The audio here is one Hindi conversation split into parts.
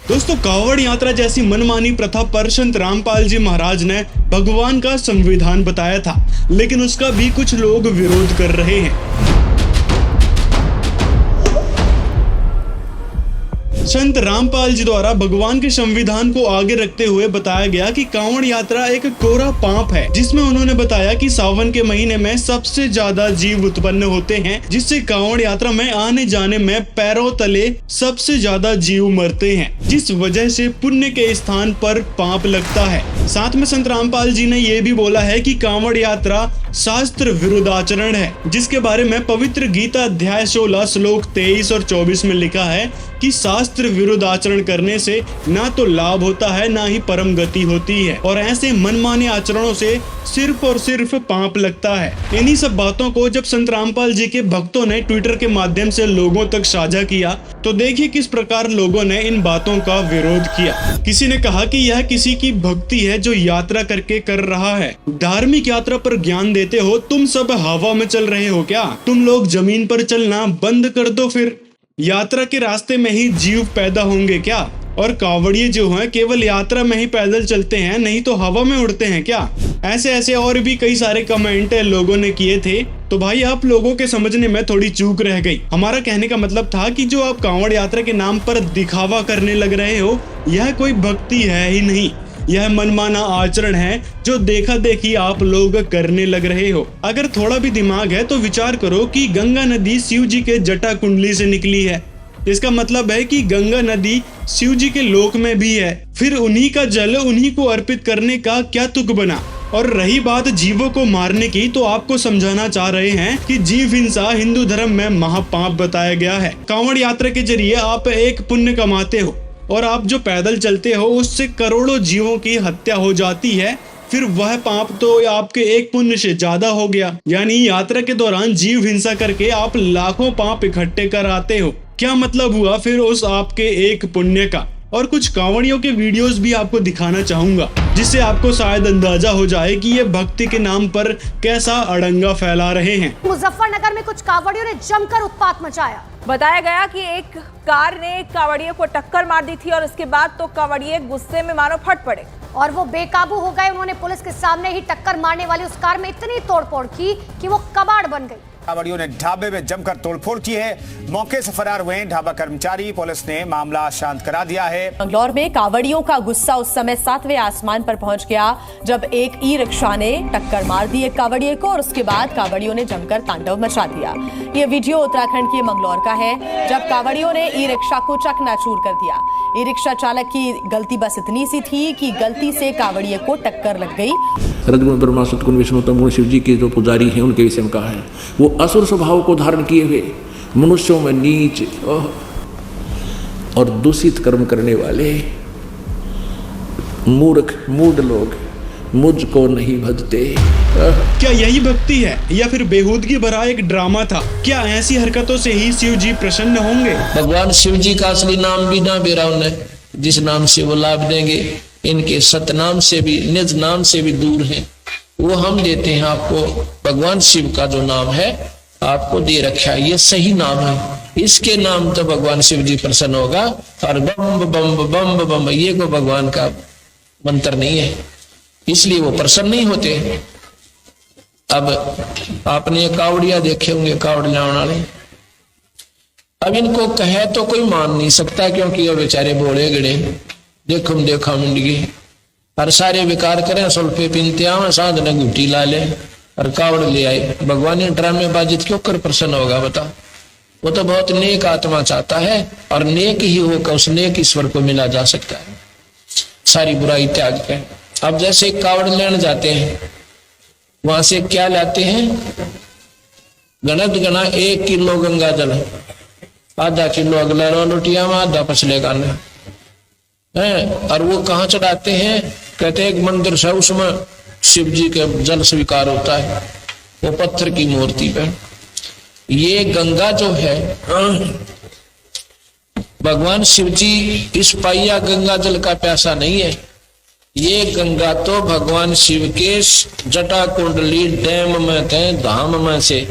दोस्तों, कांवड़ यात्रा जैसी मनमानी प्रथा पर संत रामपाल जी महाराज ने भगवान का संविधान बताया था, लेकिन उसका भी कुछ लोग विरोध कर रहे हैं। संत रामपाल जी द्वारा भगवान के संविधान को आगे रखते हुए बताया गया कि कांवड़ यात्रा एक कोरा पाप है, जिसमें उन्होंने बताया कि सावन के महीने में सबसे ज्यादा जीव उत्पन्न होते हैं, जिससे कांवड़ यात्रा में आने जाने में पैरों तले सबसे ज्यादा जीव मरते हैं, जिस वजह से पुण्य के स्थान पर पाप लगता है। साथ में संत रामपाल जी ने ये भी बोला है कि कांवड़ यात्रा शास्त्र विरुद्ध आचरण है, जिसके बारे में पवित्र गीता अध्याय 16 श्लोक 23 और 24 में लिखा है कि शास्त्र विरुद्ध आचरण करने से ना तो लाभ होता है, ना ही परम गति होती है, और ऐसे मनमाने आचरणों से सिर्फ और सिर्फ पाप लगता है। इन्हीं सब बातों को जब संत रामपाल जी के भक्तों ने ट्विटर के माध्यम से लोगों तक साझा किया, तो देखिए किस प्रकार लोगों ने इन बातों का विरोध किया। किसी ने कहा कि यह किसी की भक्ति है जो यात्रा करके कर रहा है। धार्मिक यात्रा पर ज्ञान देते हो, तुम सब हवा में चल रहे हो क्या? तुम लोग जमीन पर चलना बंद कर दो, फिर यात्रा के रास्ते में ही जीव पैदा होंगे क्या? और कांवड़िए जो हैं केवल यात्रा में ही पैदल चलते हैं, नहीं तो हवा में उड़ते हैं क्या? ऐसे और भी कई सारे कमेंट लोगों ने किए थे। तो भाई, आप लोगों के समझने में थोड़ी चूक रह गई। हमारा कहने का मतलब था कि जो आप कांवड़ यात्रा के नाम पर दिखावा करने लग रहे हो, यह कोई भक्ति है ही नहीं। यह मनमाना आचरण है जो देखा देखी आप लोग करने लग रहे हो। अगर थोड़ा भी दिमाग है तो विचार करो कि गंगा नदी शिव जी के जटा कुंडली से निकली है। इसका मतलब है कि गंगा नदी शिव जी के लोक में भी है, फिर उन्हीं का जल उन्हीं को अर्पित करने का क्या तुक बना? और रही बात जीवों को मारने की, तो आपको समझाना चाह रहे हैं कि जीव हिंसा हिंदू धर्म में महापाप बताया गया है। कांवड़ यात्रा के जरिए आप एक पुण्य कमाते हो, और आप जो पैदल चलते हो उससे करोड़ों जीवों की हत्या हो जाती है, फिर वह पाप तो आपके एक पुण्य से ज्यादा हो गया। यानी यात्रा के दौरान जीव हिंसा करके आप लाखों पाप इकट्ठे कर आते हो। क्या मतलब हुआ फिर उस आपके एक पुण्य का? और कुछ कांवड़ियों के वीडियोस भी आपको दिखाना चाहूंगा, जिससे आपको शायद अंदाजा हो जाए कि ये भक्ति के नाम पर कैसा अड़ंगा फैला रहे हैं। मुजफ्फरनगर में कुछ कांवड़ियों ने जमकर उत्पात मचाया। बताया गया कि एक कार ने एक कांवड़िए को टक्कर मार दी थी और उसके बाद तो कांवड़िए गुस्से में मानो फट पड़े और वो बेकाबू हो गए। उन्होंने पुलिस के सामने ही टक्कर मारने वाली उस कार में इतनी तोड़फोड़ की कि वो कबाड़ बन गई। कांवड़ियों ने ढाबे में जमकर तोड़फोड़ की है, मौके से फरार हुए ढाबा कर्मचारी। पुलिस ने मामला शांत करा दिया है। बंगलौर में कांवड़ियों का गुस्सा उस समय 7वें आसमान पर पहुंच गया जब एक ई रिक्शा ने टक्कर मार दी एक कांवड़िए को, और उसके बाद कांवड़ियों ने जमकर तांडव मचा दिया। ये वीडियो उत्तराखंड के मंगलौर का है, जब कांवड़ियों ने ई रिक्शा को चकनाचूर कर दिया। ई रिक्शा चालक की गलती बस इतनी सी थी कि गलती से कांवड़िए को टक्कर लग गई। रजगुण ब्रह्मा सतगुण विष्णु तमगुण शिव जी के जो पुजारी हैं उनके विषय में कहा है, वो असुर स्वभाव को धारण किए हुए मनुष्यों में नीच और दूषित कर्म करने वाले मूर्ख मूढ़ लोग मुझको नहीं भजते। क्या यही भक्ति है या फिर बेहूदगी भरा एक ड्रामा था? क्या ऐसी हरकतों से ही शिव जी प्रसन्न होंगे? भगवान शिव जी का असली नाम भी ना बेरा उन्हें, जिस नाम से वो लाभ देंगे, इनके सतनाम से भी निज नाम से भी दूर हैं। वो हम देते हैं आपको। भगवान शिव का जो नाम है आपको दे रखा है, ये सही नाम है। इसके नाम तो भगवान शिव जी प्रसन्न होगा। और बम बम बम बम ये को भगवान का मंत्र नहीं है, इसलिए वो प्रसन्न नहीं होते। अब आपने कावड़िया देखे होंगे, कावड़ लाने वाले, अब इनको कहे तो कोई मान नहीं सकता, क्योंकि वो बेचारे बोले गड़े देखो देखा मिंडगी और सारे विकार करें, सुल्फे पीनते आवे, साध ने गुटी ला ले और कावड़ ले आए। भगवान ने ड्रामेबाजी क्यों कर प्रसन्न होगा बता? वो तो बहुत नेक आत्मा चाहता है, और नेक ही होकर उस नेक ईश्वर को मिला जा सकता है, सारी बुराई त्याग के। अब जैसे कावड़ लेने जाते हैं, वहां से क्या लाते हैं? गणत गणा 1 किलो गंगा जल, आधा किलो अगला रोटिया में, आधा पछले का है। और वो कहाँ चढ़ाते हैं? कहते हैं एक मंदिर से, उसमें शिव जी के जल स्वीकार होता है, वो पत्थर की मूर्ति पे। ये गंगा जो है, भगवान शिव जी इस पाइया गंगा जल का प्यासा नहीं है। ये गंगा तो भगवान शिव के जटा कुंडली डैम में थे, धाम में से,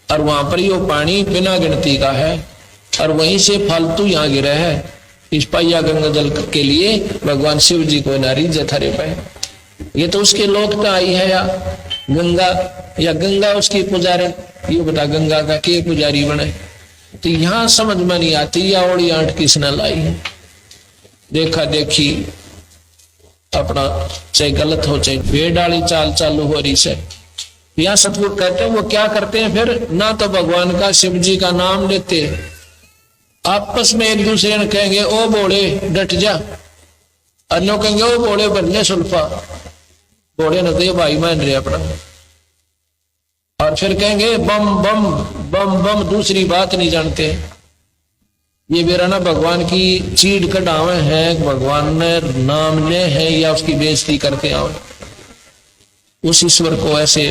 और वहां पर यो पानी बिना गिनती का है, और वहीं से फालतू यहाँ गिरा है। इस पाइया गंगा जल के लिए भगवान शिव जी को नारी जथारे पाए। ये तो उसके लोकता आई है, या गंगा उसकी पुजारी, ये बता गंगा का के पुजारी बने। तो यहाँ समझ में नहीं आती या ओड़ी आंट किसने लाई है। देखा देखी अपना चाहे गलत हो चाहे भेड़ डाली चाल चालू हो रही से। यहाँ सतगुरु कहते हैं वो क्या करते हैं फिर, ना तो भगवान का शिव जी का नाम लेते, आपस में एक दूसरे ने कहेंगे ओ बोले डट जा, अन्य कहेंगे ओ बोले बल्ले सुल्फा, बोले न तो ये भाई मान रहे अपना, और फिर कहेंगे बम बम बम बम, दूसरी बात नहीं जानते। ये मेरा ना भगवान की चीड़ कढ़ावे हैं, भगवान ने नाम ले है या उसकी बेइज्जती करते आओ। उस ईश्वर को ऐसे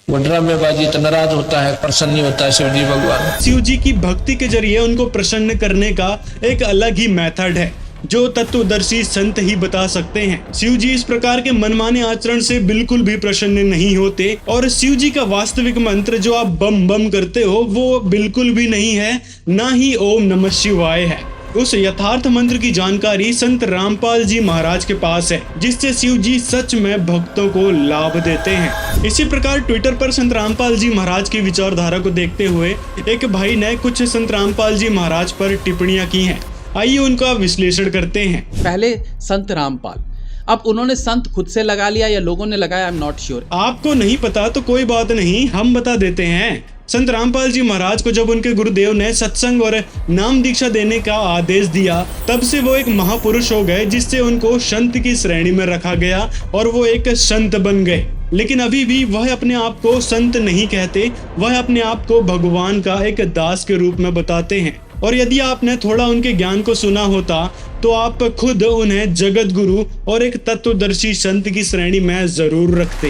वो ड्रामेबाजी तो नाराज होता है, प्रसन्न नहीं होता है शिव जी भगवान। शिव जी की भक्ति के जरिए उनको प्रसन्न करने का एक अलग ही मेथड है जो तत्वदर्शी संत ही बता सकते हैं। शिव जी इस प्रकार के मनमाने आचरण से बिल्कुल भी प्रसन्न नहीं होते और शिव जी का वास्तविक मंत्र जो आप बम बम करते हो वो बिल्कुल भी नहीं है, ना ही ओम नमः शिवाय है। उस यथार्थ मंत्र की जानकारी संत रामपाल जी महाराज के पास है, जिससे शिव जी सच में भक्तों को लाभ देते हैं। इसी प्रकार ट्विटर पर संत रामपाल जी महाराज की विचारधारा को देखते हुए एक भाई ने कुछ संत रामपाल जी महाराज पर टिप्पणियां की हैं। आइए उनका विश्लेषण करते हैं। पहले संत रामपाल, अब उन्होंने संत खुद से लगा लिया या लोगों ने लगाया, आई एम नॉट श्योर। आपको नहीं पता तो कोई बात नहीं, हम बता देते हैं। संत रामपाल जी महाराज को जब उनके गुरुदेव ने सत्संग और नाम दीक्षा देने का आदेश दिया, तब से वो एक महापुरुष हो गए, जिससे उनको संत की श्रेणी में रखा गया और वो एक संत बन गए। लेकिन अभी भी वह अपने आप को संत नहीं कहते, वह अपने आप को भगवान का एक दास के रूप में बताते हैं। और यदि आपने थोड़ा उनके ज्ञान को सुना होता तो आप खुद उन्हें जगत गुरु और एक तत्वदर्शी संत की श्रेणी में जरूर रखते।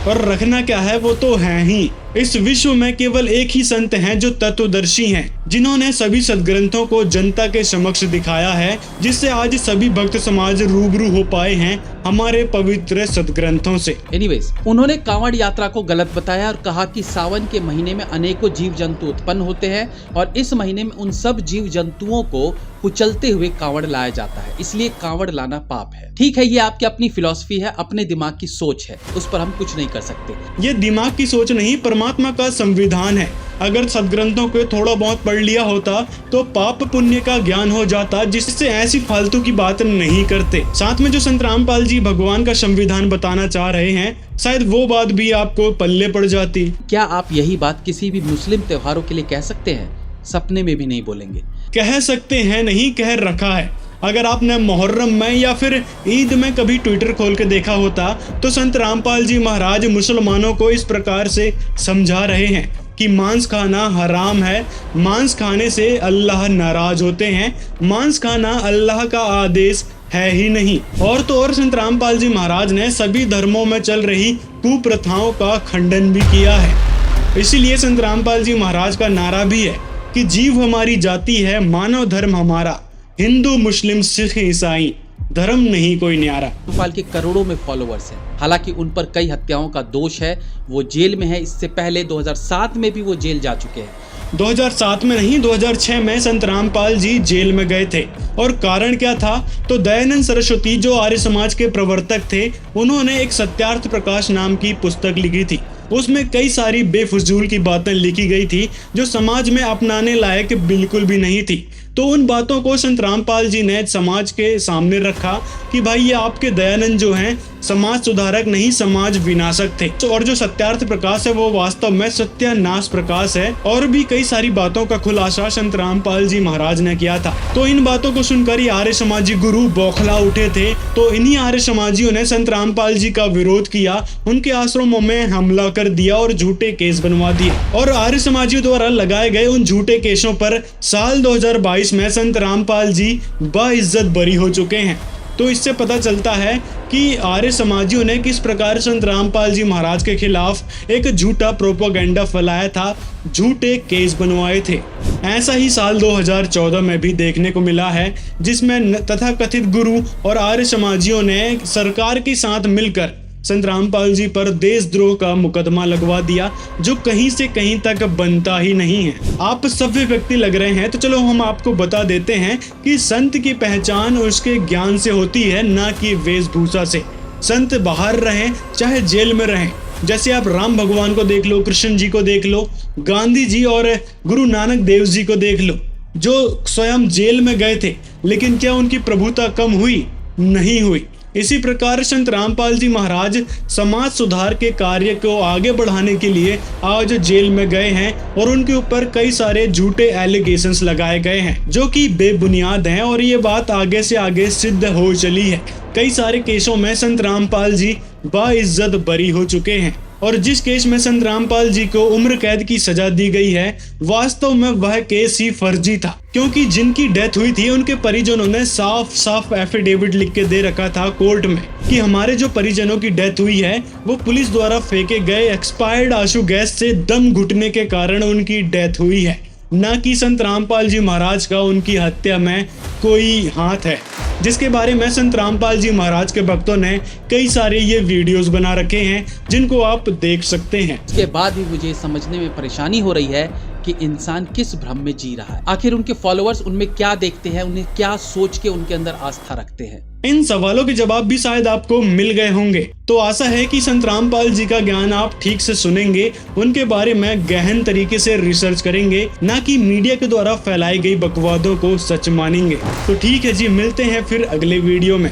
और रखना क्या है, वो तो है ही। इस विश्व में केवल एक ही संत हैं जो तत्वदर्शी हैं, जिन्होंने सभी सदग्रंथों को जनता के समक्ष दिखाया है, जिससे आज सभी भक्त समाज रूबरू हो पाए हैं हमारे पवित्र सदग्रंथों से। एनीवेज, उन्होंने कांवड़ यात्रा को गलत बताया और कहा कि सावन के महीने में अनेकों जीव जंतु उत्पन्न होते हैं और इस महीने में उन सब जीव जंतुओं को कुचलते हुए कांवड़ लाया जाता है, इसलिए कांवड़ लाना पाप है। ठीक है, ये आपकी अपनी फिलॉसफी है, अपने दिमाग की सोच है, उस पर हम कुछ नहीं कर सकते। ये दिमाग की सोच नहीं, परमात्मा का संविधान है। अगर सदग्रंथों को थोड़ा बहुत पढ़ लिया होता तो पाप पुण्य का ज्ञान हो जाता, जिससे ऐसी फालतू की बात नहीं करते। साथ में जो संत रामपाल जी भगवान का संविधान बताना चाह रहे हैं, शायद वो बात भी आपको पल्ले पड़ जाती। क्या आप यही बात किसी भी मुस्लिम त्योहारों के लिए कह सकते हैं? सपने में भी नहीं बोलेंगे। कह सकते हैं नहीं, कह रखा है। अगर आपने मुहर्रम में या फिर ईद में कभी ट्विटर खोल के देखा होता तो संत रामपाल जी महाराज मुसलमानों को इस प्रकार से समझा रहे हैं कि मांस खाना हराम है, मांस खाने से अल्लाह नाराज होते हैं, मांस खाना अल्लाह का आदेश है ही नहीं। और तो और संत रामपाल जी महाराज ने सभी धर्मों में चल रही कुप्रथाओं का खंडन भी किया है। इसीलिए संत रामपाल जी महाराज का नारा भी है कि जीव हमारी जाति है, मानव धर्म हमारा, हिंदू मुस्लिम सिख ईसाई, धर्म नहीं कोई न्यारा। रामपाल के करोड़ों में फॉलोअर्स हैं, हालांकि उन पर कई हत्याओं का दोष है, वो जेल में है। इससे पहले 2007 में भी वो जेल जा चुके हैं। 2007 में नहीं, 2006 में संत रामपाल जी जेल में गए थे। और कारण क्या था, तो दयानंद सरस्वती जो आर्य समाज के प्रवर्तक थे, उन्होंने एक सत्यार्थ प्रकाश नाम की पुस्तक लिखी थी। उसमें कई सारी बेफजूल की बातें लिखी गई थी जो समाज में अपनाने लायक बिल्कुल भी नहीं थी। तो उन बातों को संत रामपाल जी ने समाज के सामने रखा कि भाई ये आपके दयानंद जो हैं समाज सुधारक नहीं, समाज विनाशक थे। और जो सत्यार्थ प्रकाश है वो वास्तव में सत्यानाश प्रकाश है। और भी कई सारी बातों का खुलासा संत रामपाल जी महाराज ने किया था। तो इन बातों को सुनकर ही आर्य समाजी गुरु बौखला उठे थे। तो इन्हीं आर्य समाजियों ने संत रामपाल जी का विरोध किया, उनके आश्रमों में हमला कर दिया और झूठे केस बनवा दिए। और आर्य समाजियों द्वारा लगाए गए उन झूठे केसों पर साल 2022 में संत रामपाल जी बाइज्जत बरी हो चुके हैं। तो इससे पता चलता है कि आर्य समाजियों ने किस प्रकार संत रामपाल जी महाराज के खिलाफ एक झूठा प्रोपेगेंडा फैलाया था, झूठे केस बनवाए थे। ऐसा ही साल 2014 में भी देखने को मिला है, जिसमें तथाकथित गुरु और आर्य समाजियों ने सरकार के साथ मिलकर संत रामपाल जी पर देशद्रोह का मुकदमा लगवा दिया, जो कहीं से कहीं तक बनता ही नहीं है। आप सभ्य व्यक्ति लग रहे हैं, तो चलो हम आपको बता देते हैं कि संत की पहचान उसके ज्ञान से होती है, ना कि वेशभूषा से। संत बाहर रहें चाहे जेल में रहें, जैसे आप राम भगवान को देख लो, कृष्ण जी को देख लो, गांधी जी और गुरु नानक देव जी को देख लो, जो स्वयं जेल में गए थे, लेकिन क्या उनकी प्रभुता कम हुई? नहीं हुई। इसी प्रकार संत रामपाल जी महाराज समाज सुधार के कार्य को आगे बढ़ाने के लिए आज जेल में गए हैं और उनके ऊपर कई सारे झूठे एलिगेशंस लगाए गए हैं, जो कि बेबुनियाद हैं और ये बात आगे से आगे सिद्ध हो चली है। कई सारे केसों में संत रामपाल जी बाइज्जत बरी हो चुके हैं और जिस केस में संत रामपाल जी को उम्र कैद की सजा दी गई है, वास्तव में वह केस ही फर्जी था, क्योंकि जिनकी डेथ हुई थी उनके परिजनों ने साफ साफ एफिडेविट लिख के दे रखा था कोर्ट में कि हमारे जो परिजनों की डेथ हुई है वो पुलिस द्वारा फेंके गए एक्सपायर्ड आंसू गैस से दम घुटने के कारण उनकी डेथ हुई है, न कि संत रामपाल जी महाराज का उनकी हत्या में कोई हाथ है, जिसके बारे में संत रामपाल जी महाराज के भक्तों ने कई सारे ये वीडियोस बना रखे हैं, जिनको आप देख सकते हैं। इसके बाद भी मुझे समझने में परेशानी हो रही है कि इंसान किस भ्रम में जी रहा है। आखिर उनके फॉलोअर्स उनमें क्या देखते हैं, उन्हें क्या सोच के उनके अंदर आस्था रखते हैं। इन सवालों के जवाब भी शायद आपको मिल गए होंगे। तो आशा है कि संत रामपाल जी का ज्ञान आप ठीक से सुनेंगे, उनके बारे में गहन तरीके से रिसर्च करेंगे, ना कि मीडिया के द्वारा फैलाई गई बकवादों को सच मानेंगे। तो ठीक है जी, मिलते हैं फिर अगले वीडियो में।